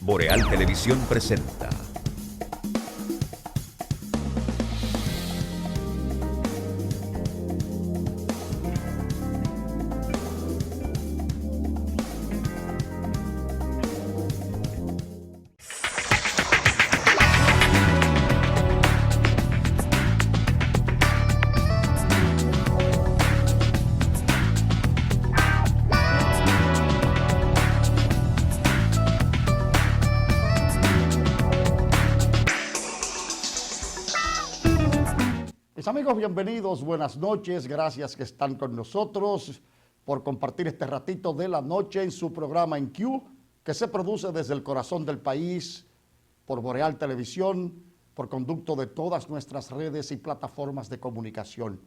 Boreal Televisión presenta. Mis amigos, bienvenidos, buenas noches, gracias que están con nosotros por compartir este ratito de la noche en su programa En Q, que se produce desde el corazón del país, por Boreal Televisión, por conducto de todas nuestras redes y plataformas de comunicación.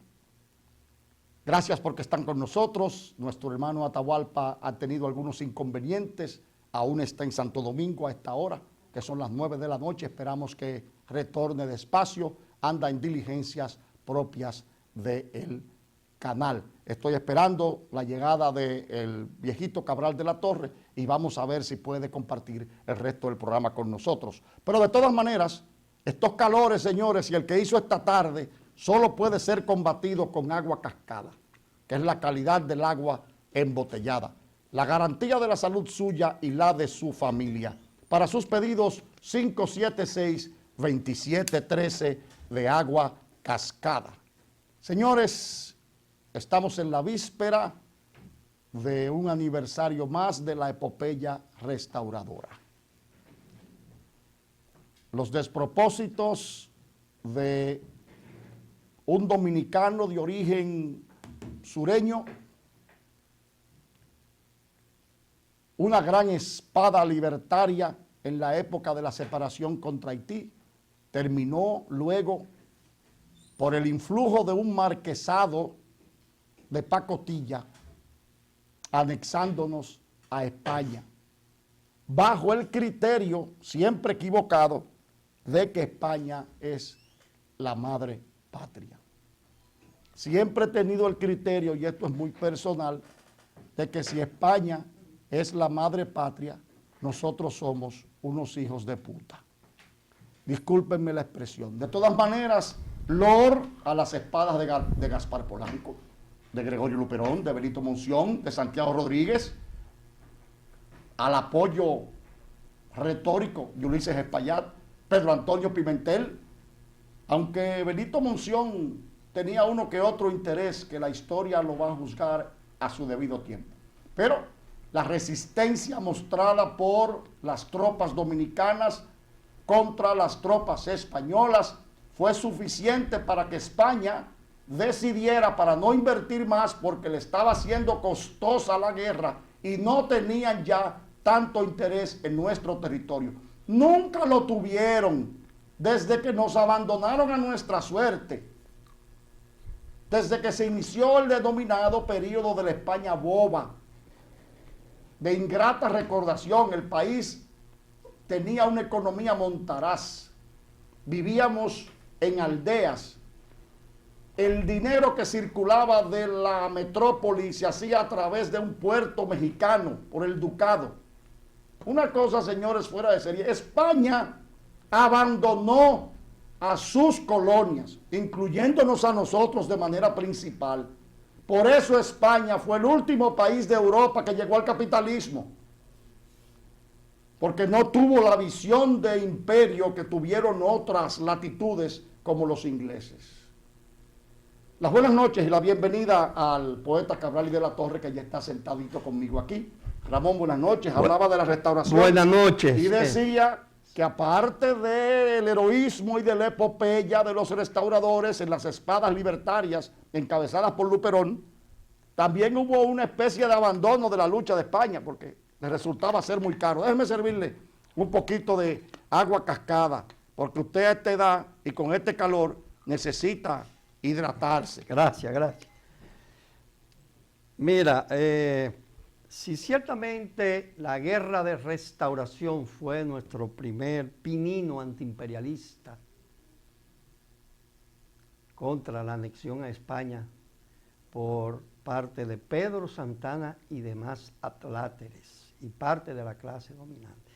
Gracias porque están con nosotros. Nuestro hermano Atahualpa ha tenido algunos inconvenientes, aún está en Santo Domingo a esta hora, que son las 9 de la noche, esperamos que retorne despacio, anda en diligencias propias del canal. Estoy esperando la llegada del viejito Cabral de la Torre y vamos a ver si puede compartir el resto del programa con nosotros. Pero de todas maneras, estos calores, señores, y el que hizo esta tarde, solo puede ser combatido con agua cascada, que es la calidad del agua embotellada, la garantía de la salud suya y la de su familia. Para sus pedidos, 576-2713 de agua cascada. Señores, estamos en la víspera de un aniversario más de la epopeya restauradora. Los despropósitos de un dominicano de origen sureño, una gran espada libertaria en la época de la separación contra Haití, terminó luego por el influjo de un marquesado de pacotilla, anexándonos a España, bajo el criterio, siempre equivocado, de que España es la madre patria. Siempre he tenido el criterio, y esto es muy personal, de que si España es la madre patria, nosotros somos unos hijos de puta. Discúlpenme la expresión. De todas maneras, loor a las espadas de Gaspar Polanco, de Gregorio Luperón, de Benito Monción, de Santiago Rodríguez, al apoyo retórico de Ulises Espaillat, Pedro Antonio Pimentel, aunque Benito Monción tenía uno que otro interés que la historia lo va a juzgar a su debido tiempo. Pero la resistencia mostrada por las tropas dominicanas contra las tropas españolas fue suficiente para que España decidiera, para no invertir más porque le estaba haciendo costosa la guerra y no tenían ya tanto interés en nuestro territorio. Nunca lo tuvieron desde que nos abandonaron a nuestra suerte, desde que se inició el denominado periodo de la España boba, de ingrata recordación. El país tenía una economía montaraz, vivíamos en aldeas, el dinero que circulaba de la metrópoli se hacía a través de un puerto mexicano por el ducado. Una cosa, señores, fuera de serie. España abandonó a sus colonias, incluyéndonos a nosotros de manera principal. Por eso España fue el último país de Europa que llegó al capitalismo, porque no tuvo la visión de imperio que tuvieron otras latitudes como los ingleses. Las buenas noches y la bienvenida al poeta Cabral y de la Torre, que ya está sentadito conmigo aquí. Ramón, buenas noches. Hablaba de la restauración. Buenas noches. Y decía que aparte del heroísmo y de la epopeya de los restauradores en las espadas libertarias encabezadas por Luperón, también hubo una especie de abandono de la lucha de España, porque le resultaba ser muy caro. Déjeme servirle un poquito de agua cascada, porque usted a esta edad y con este calor necesita hidratarse. Gracias, gracias. Mira, si ciertamente la guerra de restauración fue nuestro primer pinino antiimperialista contra la anexión a España por parte de Pedro Santana y demás atláteres y parte de la clase dominante.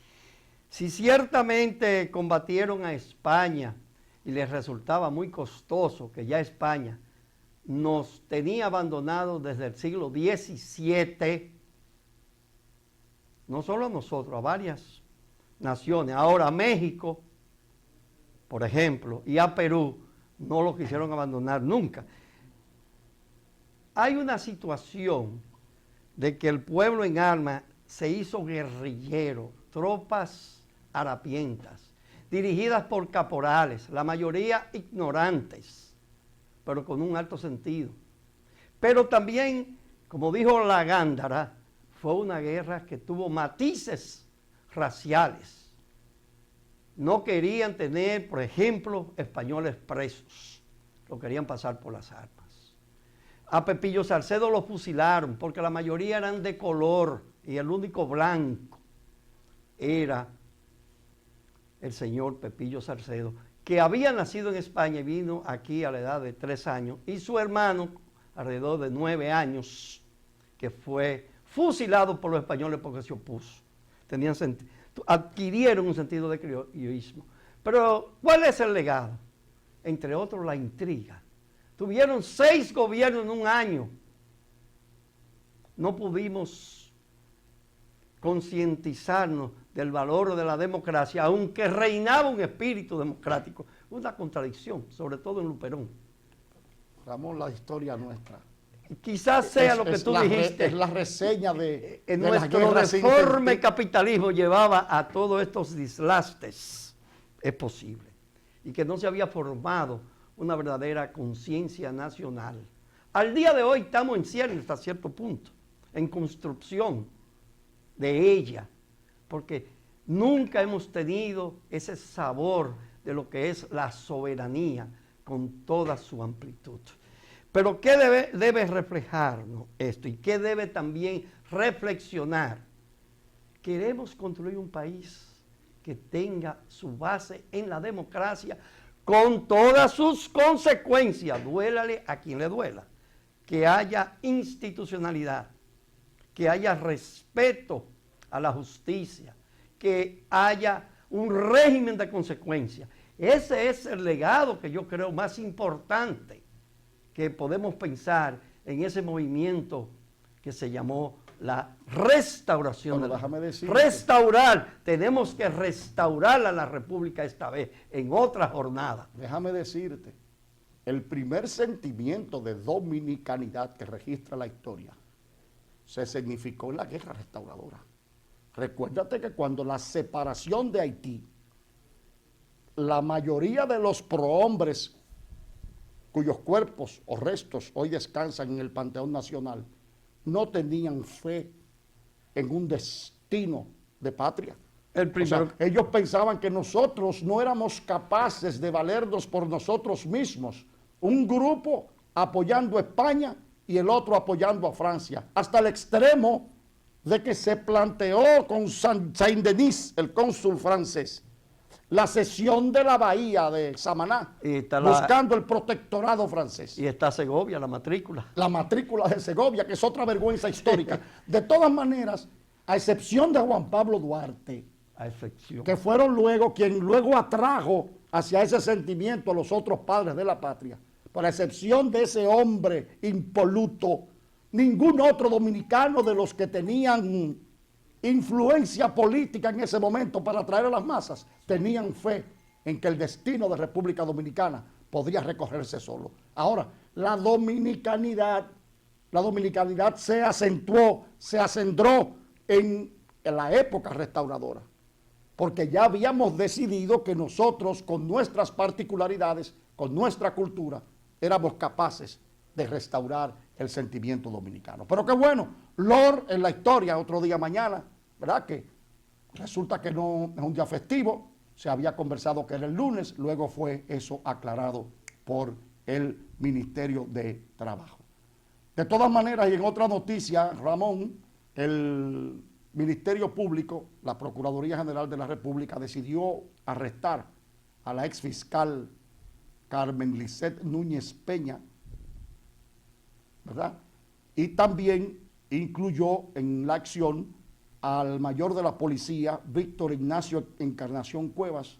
Si ciertamente combatieron a España y les resultaba muy costoso que ya España nos tenía abandonados desde el siglo XVII, no solo a nosotros, a varias naciones, ahora a México, por ejemplo, y a Perú, no lo quisieron abandonar nunca. Hay una situación de que el pueblo en armas se hizo guerrillero, tropas harapientas, dirigidas por caporales, la mayoría ignorantes, pero con un alto sentido. Pero también, como dijo la Gándara, fue una guerra que tuvo matices raciales. No querían tener, por ejemplo, españoles presos, lo querían pasar por las armas. A Pepillo Salcedo lo fusilaron porque la mayoría eran de color y el único blanco era el señor Pepillo Salcedo, que había nacido en España y vino aquí a la edad de 3 años, y su hermano, alrededor de 9 años, que fue fusilado por los españoles porque se opuso. Adquirieron un sentido de criollismo. Pero, ¿cuál es el legado? Entre otros, la intriga. Tuvieron 6 gobiernos en un año. No pudimos concientizarnos del valor de la democracia, aunque reinaba un espíritu democrático. Una contradicción, sobre todo en Luperón. Ramón, la historia nuestra. Quizás sea lo que tú dijiste. Es la reseña de nuestro deforme capitalismo llevaba a todos estos dislastes. Es posible. Y que no se había formado una verdadera conciencia nacional. Al día de hoy estamos en cierre hasta cierto punto, en construcción de ella, porque nunca hemos tenido ese sabor de lo que es la soberanía con toda su amplitud. Pero ¿qué debe reflejarnos esto? ¿Y qué debe también reflexionar? Queremos construir un país que tenga su base en la democracia con todas sus consecuencias, duélale a quien le duela, que haya institucionalidad, que haya respeto a la justicia, que haya un régimen de consecuencias. Ese es el legado que yo creo más importante que podemos pensar en ese movimiento que se llamó la restauración. Bueno, déjame decirte. Restaurar, tenemos que restaurar a la República esta vez, en otra jornada. Déjame decirte, el primer sentimiento de dominicanidad que registra la historia se significó en la guerra restauradora. Recuérdate que cuando la separación de Haití, la mayoría de los prohombres cuyos cuerpos o restos hoy descansan en el Panteón Nacional, no tenían fe en un destino de patria. O sea, ellos pensaban que nosotros no éramos capaces de valernos por nosotros mismos. Un grupo apoyando a España y el otro apoyando a Francia, hasta el extremo de que se planteó con Saint-Denis, el cónsul francés, la cesión de la bahía de Samaná, buscando el protectorado francés. Y está Segovia, la matrícula. La matrícula de Segovia, que es otra vergüenza histórica. De todas maneras, a excepción de Juan Pablo Duarte, que fueron quien luego atrajo hacia ese sentimiento a los otros padres de la patria, por excepción de ese hombre impoluto, ningún otro dominicano de los que tenían influencia política en ese momento para atraer a las masas, tenían fe en que el destino de República Dominicana podría recogerse solo. Ahora, la dominicanidad se acentuó, se acendró en la época restauradora, porque ya habíamos decidido que nosotros, con nuestras particularidades, con nuestra cultura, éramos capaces de restaurar el sentimiento dominicano. Pero qué bueno, Lord en la historia, otro día mañana, ¿verdad? Que resulta que no es un día festivo, se había conversado que era el lunes, luego fue eso aclarado por el Ministerio de Trabajo. De todas maneras, y en otra noticia, Ramón, el Ministerio Público, la Procuraduría General de la República, decidió arrestar a la exfiscal Carmen Lisset Núñez Peña, ¿verdad? Y también incluyó en la acción al mayor de la policía, Víctor Ignacio Encarnación Cuevas,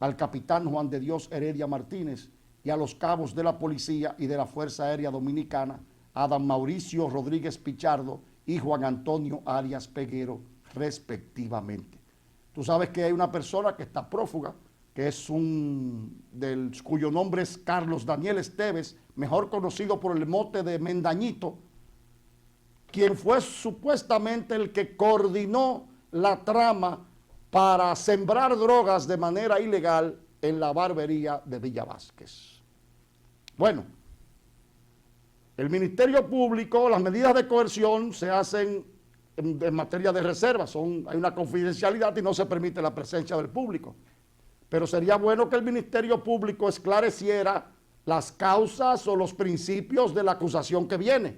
al capitán Juan de Dios Heredia Martínez y a los cabos de la policía y de la Fuerza Aérea Dominicana, Adam Mauricio Rodríguez Pichardo y Juan Antonio Arias Peguero, respectivamente. Tú sabes que hay una persona que está prófuga, que es cuyo nombre es Carlos Daniel Esteves, mejor conocido por el mote de Mendañito, quien fue supuestamente el que coordinó la trama para sembrar drogas de manera ilegal en la barbería de Villa Vázquez. Bueno, el Ministerio Público, las medidas de coerción se hacen en materia de reserva, hay una confidencialidad y no se permite la presencia del público. Pero sería bueno que el Ministerio Público esclareciera las causas o los principios de la acusación que viene,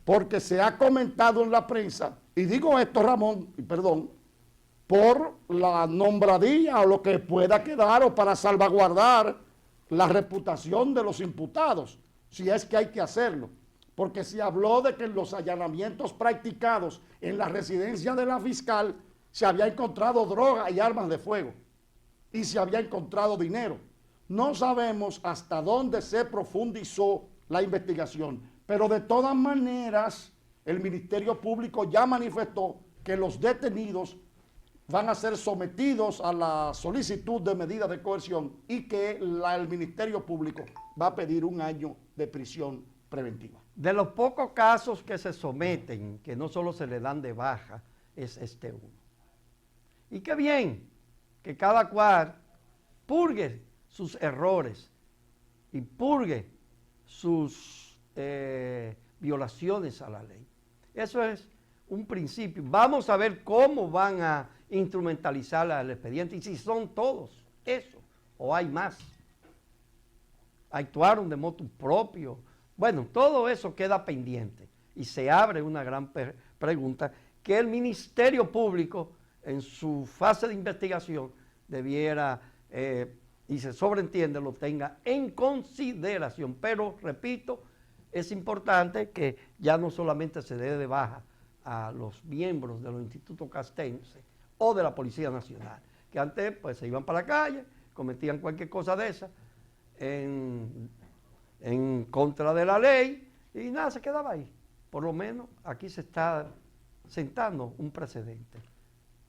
porque se ha comentado en la prensa, y digo esto, Ramón, y perdón, por la nombradilla o lo que pueda quedar o para salvaguardar la reputación de los imputados, si es que hay que hacerlo. Porque se habló de que en los allanamientos practicados en la residencia de la fiscal se había encontrado droga y armas de fuego y se había encontrado dinero. No sabemos hasta dónde se profundizó la investigación, pero de todas maneras el Ministerio Público ya manifestó que los detenidos van a ser sometidos a la solicitud de medida de coerción y que el Ministerio Público va a pedir 1 año de prisión preventiva. De los pocos casos que se someten, que no solo se le dan de baja, es este uno. Y qué bien que cada cual purgue sus errores y purgue sus violaciones a la ley. Eso es un principio. Vamos a ver cómo van a instrumentalizar el expediente y si son todos eso o hay más. Actuaron de motu propio. Bueno, todo eso queda pendiente y se abre una gran pregunta que el Ministerio Público en su fase de investigación debiera, y se sobreentiende, lo tenga en consideración. Pero, repito, es importante que ya no solamente se dé de baja a los miembros de los institutos castrenses o de la Policía Nacional, que antes pues se iban para la calle, cometían cualquier cosa de esa en contra de la ley y nada, se quedaba ahí. Por lo menos aquí se está sentando un precedente.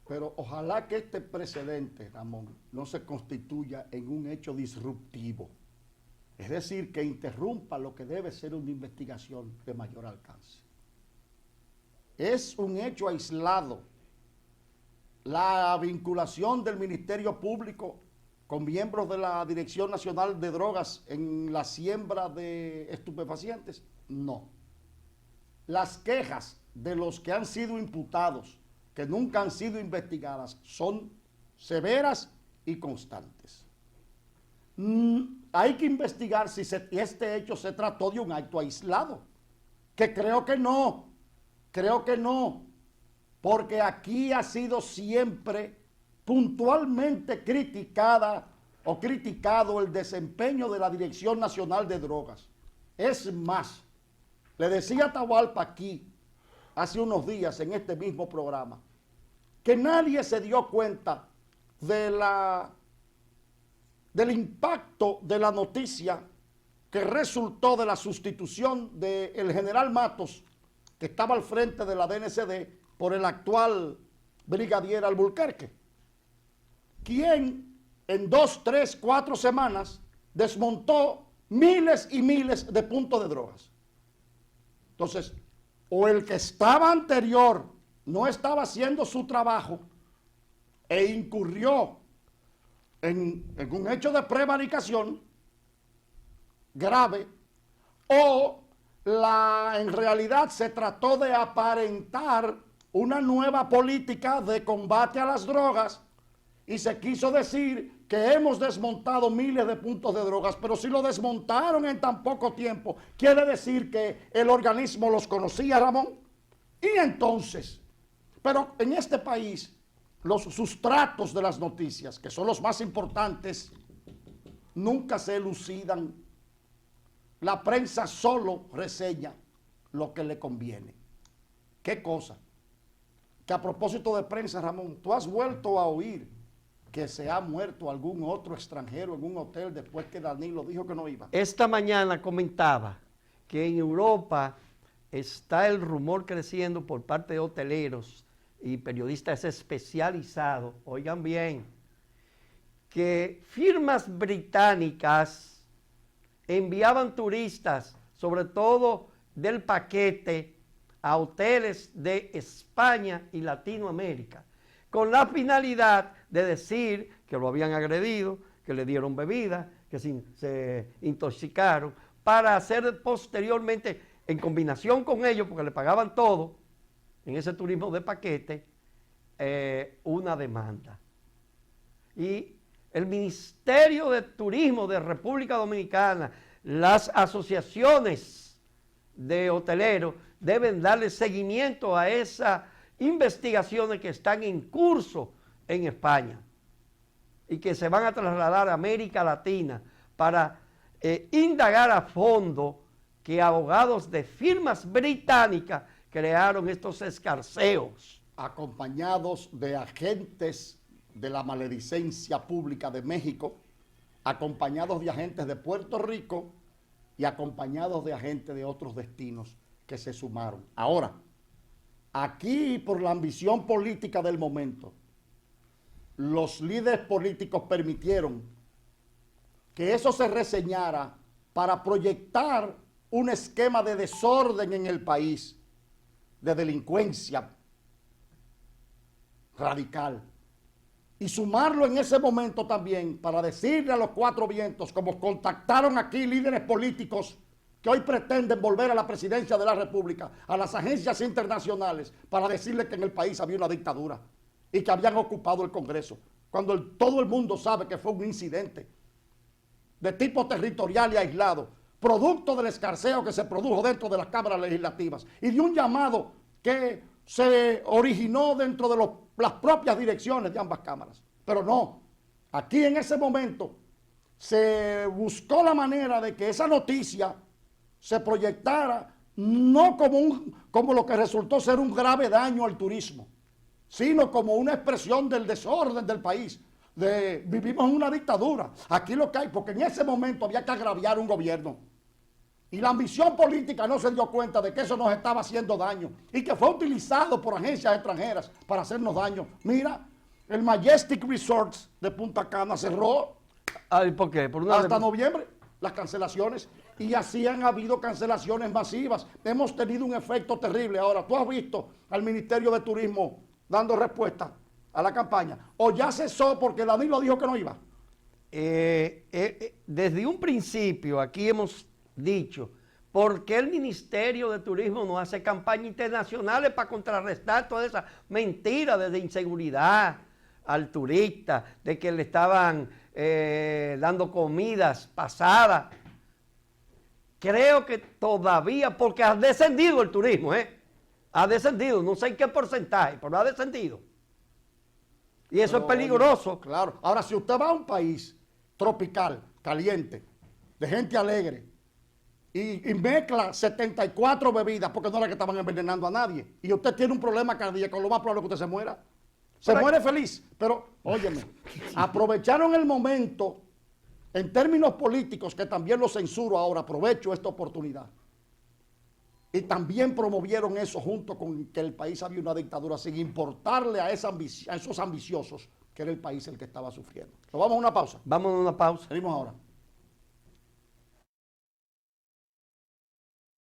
Pero ojalá que este precedente, Ramón, no se constituya en un hecho disruptivo. Es decir, que interrumpa lo que debe ser una investigación de mayor alcance. Es un hecho aislado la vinculación del Ministerio Público con miembros de la Dirección Nacional de Drogas en la siembra de estupefacientes. No. Las quejas de los que han sido imputados, que nunca han sido investigadas, son severas y constantes. Hay que investigar si este hecho se trató de un acto aislado, que creo que no, porque aquí ha sido siempre puntualmente criticado el desempeño de la Dirección Nacional de Drogas. Es más, le decía a Atahualpa aquí, hace unos días en este mismo programa, que nadie se dio cuenta del impacto de la noticia que resultó de la sustitución del general Matos, que estaba al frente de la DNCD, por el actual brigadier Alburquerque, quien en 2, 3, 4 semanas desmontó miles y miles de puntos de drogas. Entonces, o el que estaba anterior no estaba haciendo su trabajo e incurrió en un hecho de prevaricación grave, o en realidad se trató de aparentar una nueva política de combate a las drogas y se quiso decir que hemos desmontado miles de puntos de drogas, pero si lo desmontaron en tan poco tiempo, quiere decir que el organismo los conocía, Ramón. Y entonces, pero en este país, los sustratos de las noticias, que son los más importantes, nunca se elucidan. La prensa solo reseña lo que le conviene. ¿Qué cosa? que a propósito de prensa, Ramón, ¿tú has vuelto a oír que se ha muerto algún otro extranjero en un hotel después que Danilo dijo que no iba? Esta mañana comentaba que en Europa está el rumor creciendo por parte de hoteleros y periodistas especializados, oigan bien, que firmas británicas enviaban turistas, sobre todo del paquete, a hoteles de España y Latinoamérica, con la finalidad de decir que lo habían agredido, que le dieron bebida, que se intoxicaron, para hacer posteriormente, en combinación con ellos, porque le pagaban todo, en ese turismo de paquete, una demanda. Y el Ministerio de Turismo de República Dominicana, las asociaciones de hoteleros deben darle seguimiento a esas investigaciones que están en curso en España y que se van a trasladar a América Latina para indagar a fondo que abogados de firmas británicas crearon estos escarceos. Acompañados de agentes de la maledicencia pública de México, acompañados de agentes de Puerto Rico y acompañados de agentes de otros destinos que se sumaron. Ahora, aquí por la ambición política del momento, los líderes políticos permitieron que eso se reseñara para proyectar un esquema de desorden en el país, de delincuencia radical, y sumarlo en ese momento también para decirle a los cuatro vientos, como contactaron aquí líderes políticos que hoy pretenden volver a la presidencia de la República, a las agencias internacionales, para decirle que en el país había una dictadura y que habían ocupado el Congreso, cuando todo el mundo sabe que fue un incidente de tipo territorial y aislado, producto del escarceo que se produjo dentro de las cámaras legislativas y de un llamado que se originó dentro de las propias direcciones de ambas cámaras. Pero no, aquí en ese momento se buscó la manera de que esa noticia se proyectara no como lo que resultó ser un grave daño al turismo, sino como una expresión del desorden del país. Vivimos en una dictadura. Aquí lo que hay, porque en ese momento había que agraviar un gobierno. Y la ambición política no se dio cuenta de que eso nos estaba haciendo daño y que fue utilizado por agencias extranjeras para hacernos daño. Mira, el Majestic Resorts de Punta Cana cerró. ¿Por qué? Hasta noviembre, las cancelaciones. Y así han habido cancelaciones masivas. Hemos tenido un efecto terrible. Ahora, ¿tú has visto al Ministerio de Turismo dando respuesta a la campaña? ¿O ya cesó porque Danilo dijo que no iba? Desde un principio aquí hemos dicho, ¿por qué el Ministerio de Turismo no hace campañas internacionales para contrarrestar toda esa mentira de inseguridad al turista, de que le estaban dando comidas pasadas? Creo que todavía, porque ha descendido el turismo, ha descendido, no sé en qué porcentaje, pero ha descendido. Y eso es peligroso. Claro. Ahora, si usted va a un país tropical, caliente, de gente alegre, y mezcla 74 bebidas, porque no era que estaban envenenando a nadie, y usted tiene un problema cardíaco, lo más probable es que usted se muera. Se muere feliz, pero, óyeme, aprovecharon el momento, en términos políticos, que también lo censuro ahora, aprovecho esta oportunidad. Y también promovieron eso junto con que el país había una dictadura, sin importarle a esos ambiciosos, que era el país el que estaba sufriendo. Nos vamos a una pausa. Vamos a una pausa. Venimos ahora.